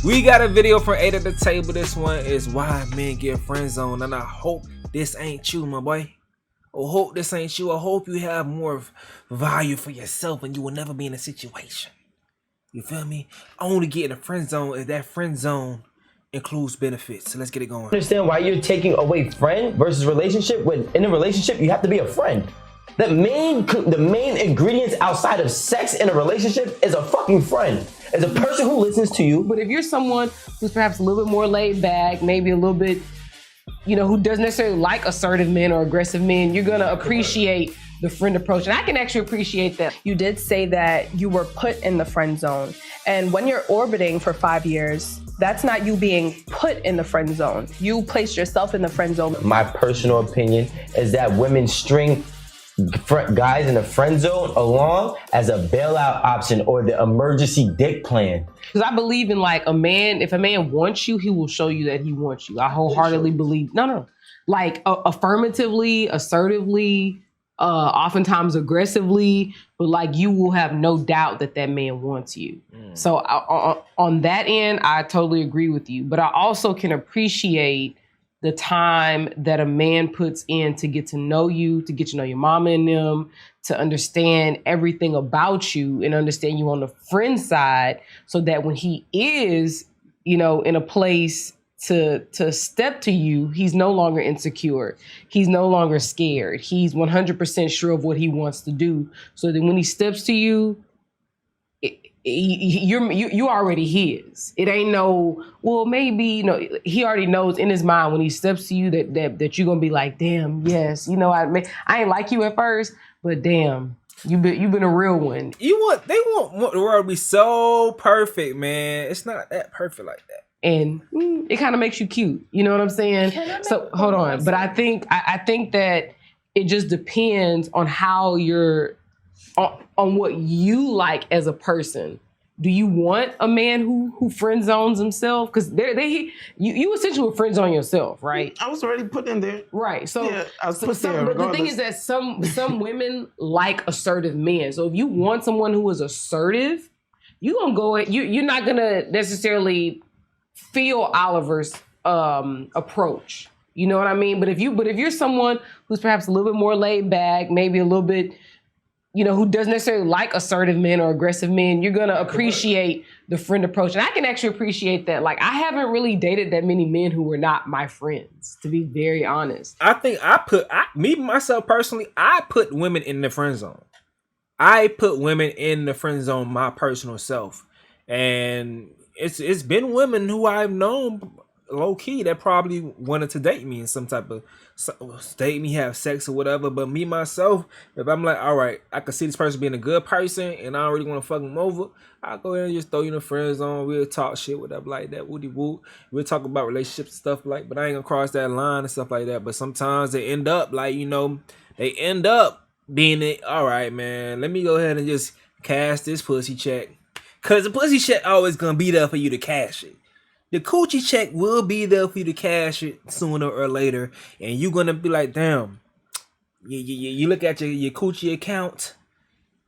We got a video from 8 at the table. This one is why men get friend zoned, and I hope this ain't you, my boy. I hope this ain't you. I hope you have more value for yourself and you will never be in a situation. You feel me? I only get in a friend zone if that friend zone includes benefits. So let's get it going. Understand why you're taking away friend versus relationship. When in a relationship, you have to be a friend. The main ingredients outside of sex in a relationship is a fucking friend. Is a person who listens to you. But if you're someone who's perhaps a little bit more laid back, maybe a little bit, who doesn't necessarily like assertive men or aggressive men, you're gonna appreciate the friend approach. And I can actually appreciate that. You did say that you were put in the friend zone. And when you're orbiting for 5 years, that's not you being put in the friend zone. You placed yourself in the friend zone. My personal opinion is that women string guys in the friend zone along as a bailout option or the emergency dick plan. Because I believe in like if a man wants you, he will show you that he wants you. I wholeheartedly believe, like affirmatively, assertively, oftentimes aggressively, but like you will have no doubt that that man wants you. So on that end, I totally agree with you. But I also can appreciate the time that a man puts in to get to know you, to get to know your mama and them, to understand everything about you and understand you on the friend side, so that when he is, in a place to step to you, he's no longer insecure. He's no longer scared. He's 100% sure of what he wants to do. So that when he steps to you, you already his. It ain't maybe, he already knows in his mind when he steps to you that you're gonna be like, damn, yes, I ain't like you at first, but damn, you've been a real one. They want the world to be so perfect, man. It's not that perfect like that. And it kind of makes you cute. You know what I'm saying? So hold on. But I think that it just depends on how you're on what you like as a person. Do you want a man who friend zones himself? Because you essentially would friend zone yourself, right? I was already put in there. Right. So, yeah, I was put there. But the thing is that some women like assertive men. So if you want someone who is assertive, you're gonna go. You're not gonna necessarily feel Oliver's approach. You know what I mean? But if you're someone who's perhaps a little bit more laid back, maybe a little bit, who doesn't necessarily like assertive men or aggressive men, you're gonna appreciate the friend approach. And I can actually appreciate that. Like, I haven't really dated that many men who were not my friends, to be very honest. I think myself personally, I put women in the friend zone. I put women in the friend zone, my personal self. And it's been women who I've known low key that probably wanted to date me in some type of date me, have sex or whatever. But me myself, if I'm like, all right, I can see this person being a good person and I don't really want to fuck them over, I'll go ahead and just throw you in the friend zone. We'll talk shit, whatever like that, woody woo. We'll talk about relationships and stuff but I ain't gonna cross that line and stuff like that. But sometimes they end up being all right, man, let me go ahead and just cash this pussy check. Cause the pussy check always gonna be there for you to cash it. The coochie check will be there for you to cash it sooner or later, and you're gonna be like, damn. You look at your coochie account,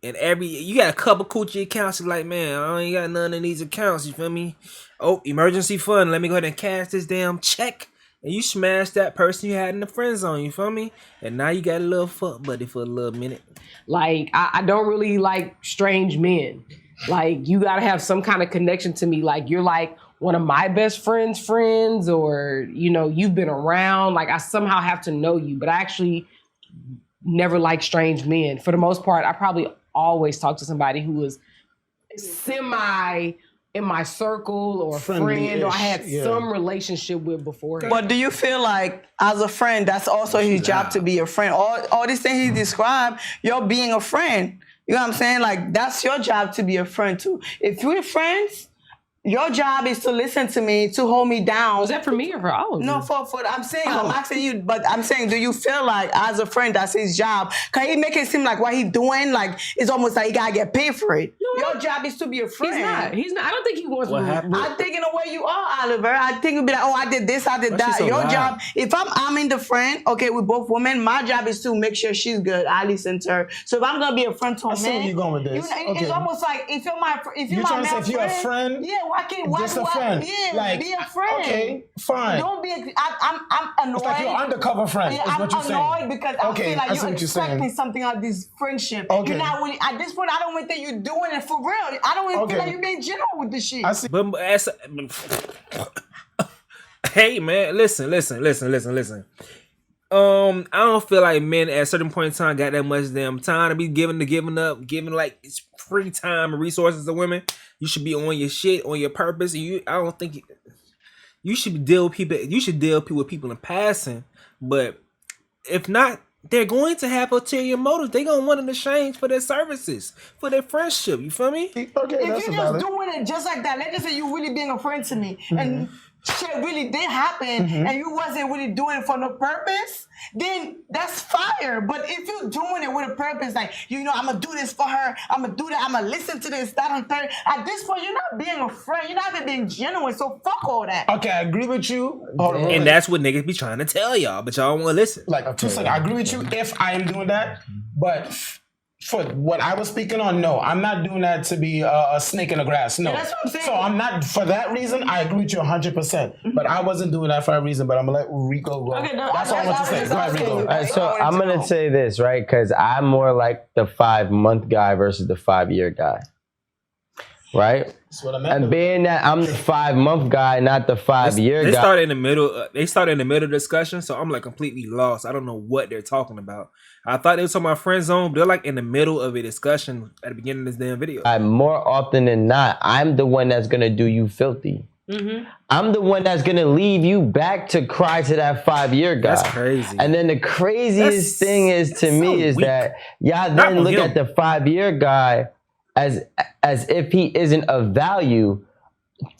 and you got a couple coochie accounts. You're like, man, I ain't got none of these accounts. You feel me? Oh, emergency fund. Let me go ahead and cash this damn check, and you smash that person you had in the friend zone. You feel me? And now you got a little fuck buddy for a little minute. Like, I don't really like strange men. Like, you gotta have some kind of connection to me. Like, you're like one of my best friends, or, you've been around. Like, I somehow have to know you, but I actually never like strange men. For the most part, I probably always talk to somebody who was semi in my circle or friend, or I had some relationship with before. But do you feel like, as a friend, that's also his job to be a friend? All these things he described, you're being a friend. You know what I'm saying? Like, that's your job to be a friend too. If we're friends, your job is to listen to me, to hold me down. Was that for me or for all of you? No, for I'm saying, I'm asking you, but I'm saying, do you feel like, as a friend, that's his job? Can he make it seem like what he's doing, like, it's almost like he gotta get paid for it? No, your job is to be a friend. He's not. I don't think he wants. What happened? I think in a way you are, Oliver. I think you'll be like, oh, I did this, I did that. Your job, if I'm in the friend, okay, with both women, my job is to make sure she's good. I listen to her. So if I'm gonna be a friend to a man, I see where you're going with this. It's almost like if you're my friend, if you're a friend, yeah. why can't why Just do a I friend. yeah, Like, be a friend. okay, fine. Don't be I'm annoyed. It's like your undercover friend. Yeah, Is I'm what you're saying. annoyed because I Okay, feel like I see you're what you're saying. expecting something out of this friendship. Okay. You're not really at this point. I don't even think you're doing it for real. I don't even feel Okay. like you're being genuine with this shit. I see. But as hey man, listen. I don't feel like men at a certain point in time got that much damn time to be giving like it's free time and resources to women. You should be on your shit, on your purpose. I don't think you should deal with people. You should deal with people in passing, but if not, they're going to have ulterior motives. They're gonna want an exchange for their services, for their friendship. You feel me? Okay, If that's you're just valid. doing it just like that, let's just say you really being a friend to me and shit really did happen and you wasn't really doing it for no purpose, then that's fire. But if you're doing it with a purpose, like, you know, I'm gonna do this for her, I'm gonna do that, I'm gonna listen to this, that, and third, at this point, you're not being a friend, you're not even being genuine, so fuck all that. Okay, I agree with you. Hold on, And that's what niggas be trying to tell y'all, but y'all don't want to listen. like 2 seconds. I agree with you if I am doing that, but for what I was speaking on, no, I'm not doing that to be a snake in the grass. No, Yeah, that's what I'm saying. So I'm not for that reason. I agree with you 100%. But I wasn't doing that for a reason. But I'm gonna let Rico go. Okay, no, that's all I want to I say. was Go ahead, just Rico. asking you. All right, so I wanted I'm to gonna know. say this, right? Because I'm more like the 5-month guy versus the 5-year guy, right? That's what I meant. And being that I'm the 5-month guy, not the 5-year They guy. started in the middle. They started in the middle of the discussion, so I'm like completely lost. I don't know what they're talking about. I thought they were talking about friend zone, but they're like in the middle of a discussion at the beginning of this damn video. More often than not, I'm the one that's gonna do you filthy. I'm the one that's gonna leave you back to cry to that 5-year guy. That's crazy. And then the craziest thing is to that's me so is weak. that y'all Not then on look him. at the 5-year guy as if he isn't of value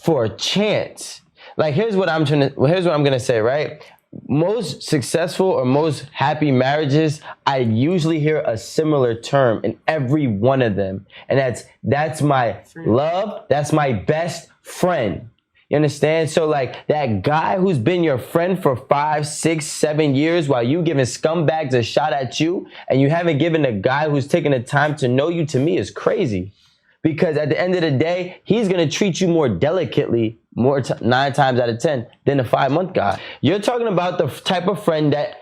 for a chance. Like here's what I'm gonna say, right? Most successful or most happy marriages, I usually hear a similar term in every one of them. And that's my love, that's my best friend. You understand? So like that guy who's been your friend for 5, 6, 7 years while you giving scumbags a shot at you and you haven't given the guy who's taking the time to know you, to me is crazy. Because at the end of the day, he's going to treat you more delicately 9 times out of 10 than the 5-month guy. You're talking about the type of friend that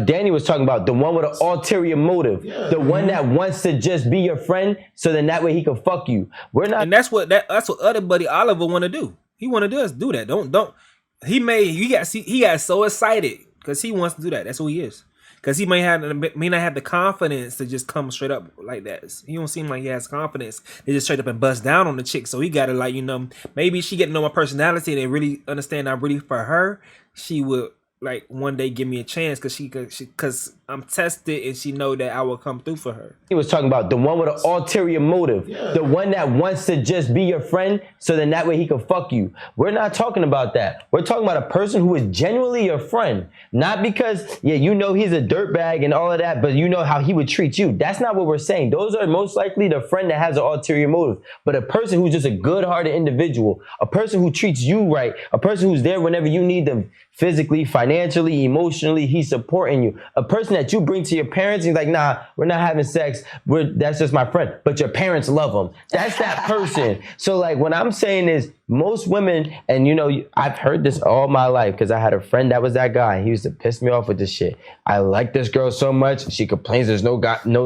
Danny was talking about, the one with an ulterior motive, the one that wants to just be your friend so then that way he can fuck you. We're not. And that's what other buddy Oliver want to do. He want to do that. Don't. He got so excited because he wants to do that. That's who he is. Because he may not have the confidence to just come straight up like that. He don't seem like he has confidence to just straight up and bust down on the chick. So he got to, like, you know, maybe she get to know my personality and really understand I'm really for her. She would like one day give me a chance because I'm tested and she know that I will come through for her. He was talking about the one with an ulterior motive, the one that wants to just be your friend so then that way he can fuck you. We're not talking about that. We're talking about a person who is genuinely your friend, not because you know he's a dirtbag and all of that, but you know how he would treat you. That's not what we're saying. Those are most likely the friend that has an ulterior motive, but a person who's just a good-hearted individual, a person who treats you right, a person who's there whenever you need them, physically, financially, emotionally, he's supporting you. A person that you bring to your parents, he's like, nah, we're not having sex. That's just my friend. But your parents love him. That's that person. So like what I'm saying is most women, and you know, I've heard this all my life because I had a friend that was that guy. He used to piss me off with this shit. I like this girl so much. She complains there's no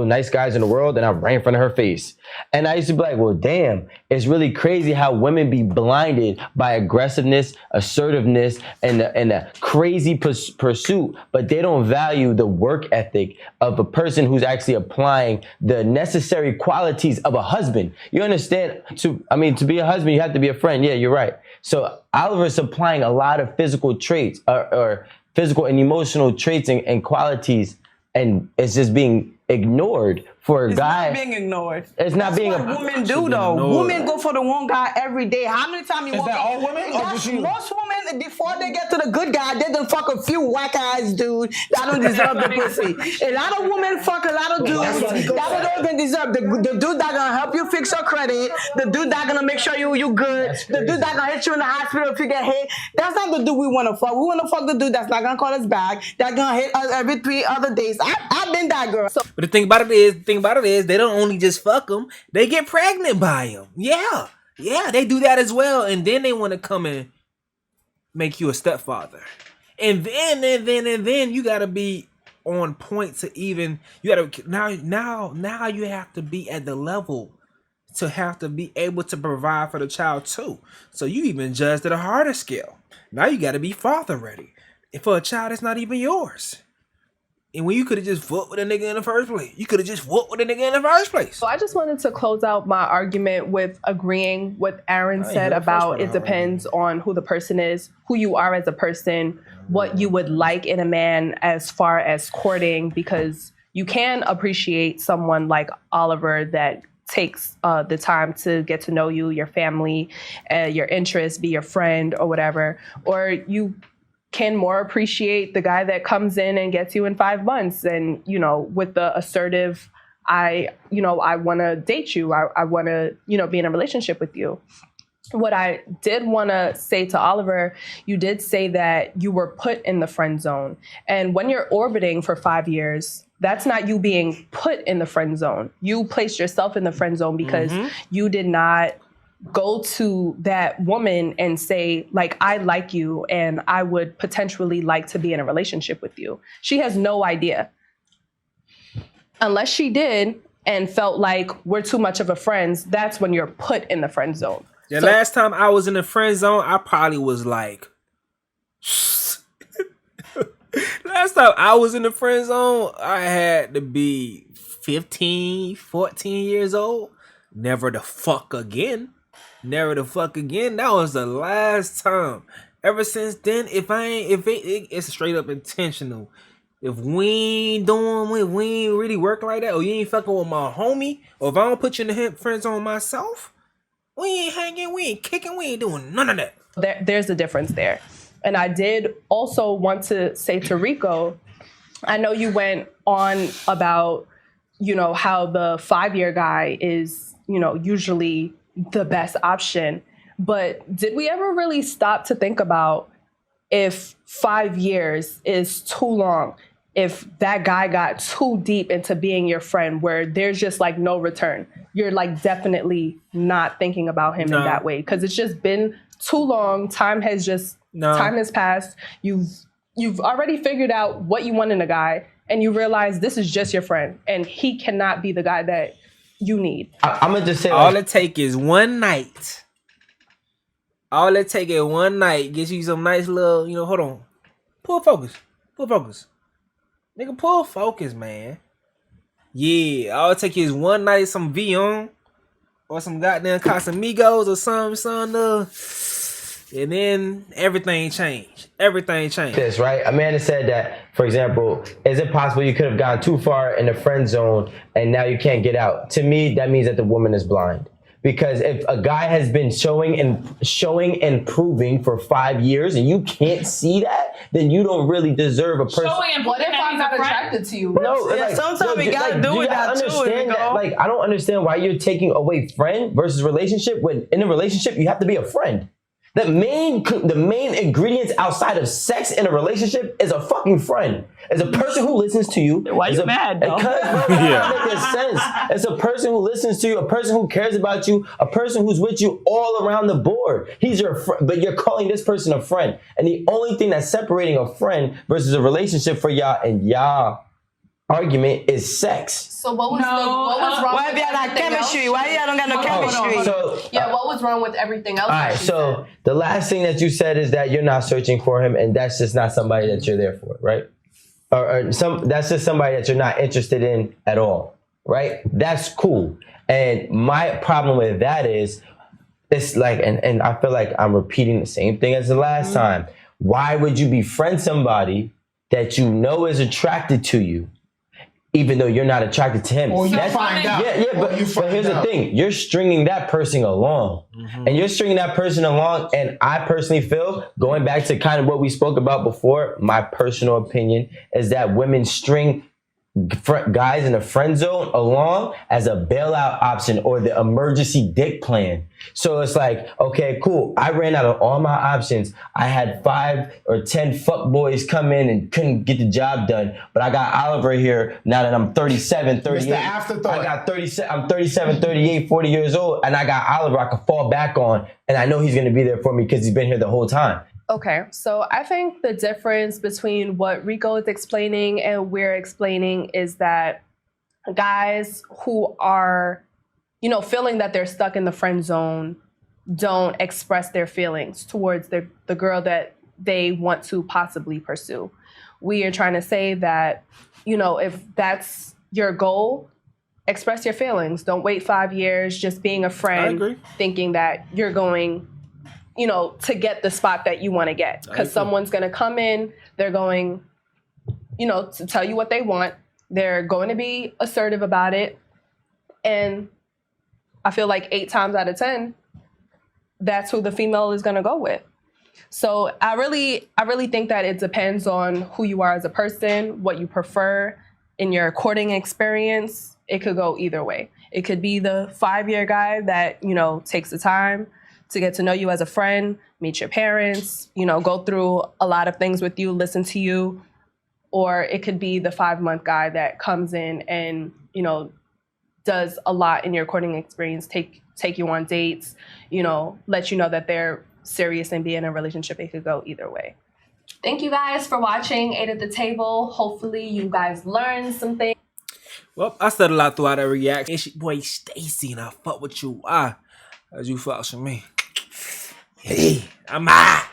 nice guys in the world, and I'm right in front of her face. And I used to be like, well, damn, it's really crazy how women be blinded by aggressiveness, assertiveness, and a crazy pursuit, but they don't value the work ethic of a person who's actually applying the necessary qualities of a husband. You understand? To be a husband, you have to be a friend. Yeah, you're right. So Oliver's applying a lot of physical traits or physical and emotional traits and qualities, and it's just being ignored for a guy. It's not being ignored. It's not being That's what women do though. Women go for the one guy every day. How many times you Is walk that up- all women or That's just you? most women, before they get to the good guy, they done fuck a few whack ass dudes that don't deserve the pussy. A lot of women fuck a lot of dudes that don't even deserve the dude that gonna help you fix your credit, the dude that gonna make sure you good, the dude that gonna hit you in the hospital if you get hit. That's not the dude we wanna fuck. We wanna fuck the dude that's not gonna call us back, that gonna hit us every 3 other days. I've been that girl. So But the thing about it is, they don't only just fuck them; they get pregnant by them. Yeah, Yeah, they do that as well, and then they want to come and make you a stepfather, and then you gotta be on point to even you gotta now you have to be at the level to have to be able to provide for the child too. So you even judged at a harder scale. Now you got to be father ready for a child that's not even yours. And when you could have just fought with a nigga in the first place, So I just wanted to close out my argument with agreeing what Aaron said about it depends on who the person is, who you are as a person, what you would like in a man as far as courting, because you can appreciate someone like Oliver that takes the time to get to know you, your family, your interests, be your friend or whatever, or you can more appreciate the guy that comes in and gets you in 5 months and, you know, with the assertive, I want to date you. I want to, be in a relationship with you. What I did want to say to Oliver, you did say that you were put in the friend zone. And when you're orbiting for 5 years, that's not you being put in the friend zone. You placed yourself in the friend zone because you did not go to that woman and say, like, I like you and I would potentially like to be in a relationship with you. She has no idea. Unless she did and felt like we're too much of a friends, that's when you're put in the friend zone. The last time I was in the friend zone, I probably was like, last time I was in the friend zone, I had to be 15, 14 years old. Never the fuck again. That was the last time. Ever since then, it's straight up intentional. If we ain't really working like that, or you ain't fucking with my homie, or if I don't put you in the friend zone myself, we ain't hanging, we ain't kicking, we ain't doing none of that. There's a difference there. And I did also want to say to Rico, I know you went on about, how the 5-year guy is, usually the best option. But did we ever really stop to think about if 5 years is too long, if that guy got too deep into being your friend where there's just like no return? You're like definitely not thinking about him in that way because it's just been too long. Time has passed. You've already figured out what you want in a guy and you realize this is just your friend and he cannot be the guy that you need. I'm gonna just say all it take is one night. Get you some nice little, hold on. Pull focus. Nigga, pull focus, man. Yeah, all it take is one night, some Vion or some goddamn Casamigos or something, and then everything changed. This, right? Amanda said that, for example, is it possible you could have gone too far in the friend zone and now you can't get out? To me, that means that the woman is blind. Because if a guy has been showing and proving for 5 years and you can't see that, then you don't really deserve a person. What if I'm not attracted to you? No, sometimes we gotta do with that too. Understand that? Like, I don't understand why you're taking away friend versus relationship when in a relationship you have to be a friend. The main ingredients outside of sex in a relationship is a fucking friend. It's a person who listens to you. Why you mad, though? Because it doesn't make sense. It's a person who listens to you, a person who cares about you, a person who's with you all around the board. He's your friend, but you're calling this person a friend. And the only thing that's separating a friend versus a relationship for y'all and y'all argument is sex. So what was wrong? Why y'all not chemistry? Why y'all don't got no chemistry? What was wrong with everything else? All right, so the last thing that you said is that you're not searching for him, and that's just not somebody that you're there for, right? Or that's just somebody that you're not interested in at all, right? That's cool. And my problem with that is, it's like, and I feel like I'm repeating the same thing as the last time. Why would you befriend somebody that you know is attracted to you, even though you're not attracted to him? Or you find out. But here's the thing. You're stringing that person along. And you're stringing that person along. And I personally feel, going back to kind of what we spoke about before, my personal opinion is that women string guys in the friend zone along as a bailout option or the emergency dick plan. So it's like, okay, cool. I ran out of all my options. I had 5 or 10 fuck boys come in and couldn't get the job done. But I got Oliver here now that I'm 37, 38. Mr. Afterthought. I got 37, I'm 37, 38, 40 years old. And I got Oliver I can fall back on. And I know he's going to be there for me because he's been here the whole time. Okay, so I think the difference between what Rico is explaining and we're explaining is that guys who are, you know, feeling that they're stuck in the friend zone don't express their feelings towards the girl that they want to possibly pursue. We are trying to say that, you know, if that's your goal, express your feelings. Don't wait 5 years just being a friend, thinking that you're going, you know, to get the spot that you want to get. Because someone's going to come in, they're going, you know, to tell you what they want. They're going to be assertive about it. And I feel like 8 times out of 10, that's who the female is going to go with. So I really think that it depends on who you are as a person, what you prefer in your courting experience. It could go either way. It could be the 5-year guy that, you know, takes the time to get to know you as a friend, meet your parents, you know, go through a lot of things with you, listen to you. Or it could be the 5-month guy that comes in and, you know, does a lot in your courting experience, take you on dates, you know, let you know that they're serious and be in a relationship. It could go either way. Thank you guys for watching 8 at the Table. Hopefully you guys learned some things. Well, I said a lot throughout that reaction. It's your boy Stacie, and I fuck with you. As you fuck with me. Hey, I'm out.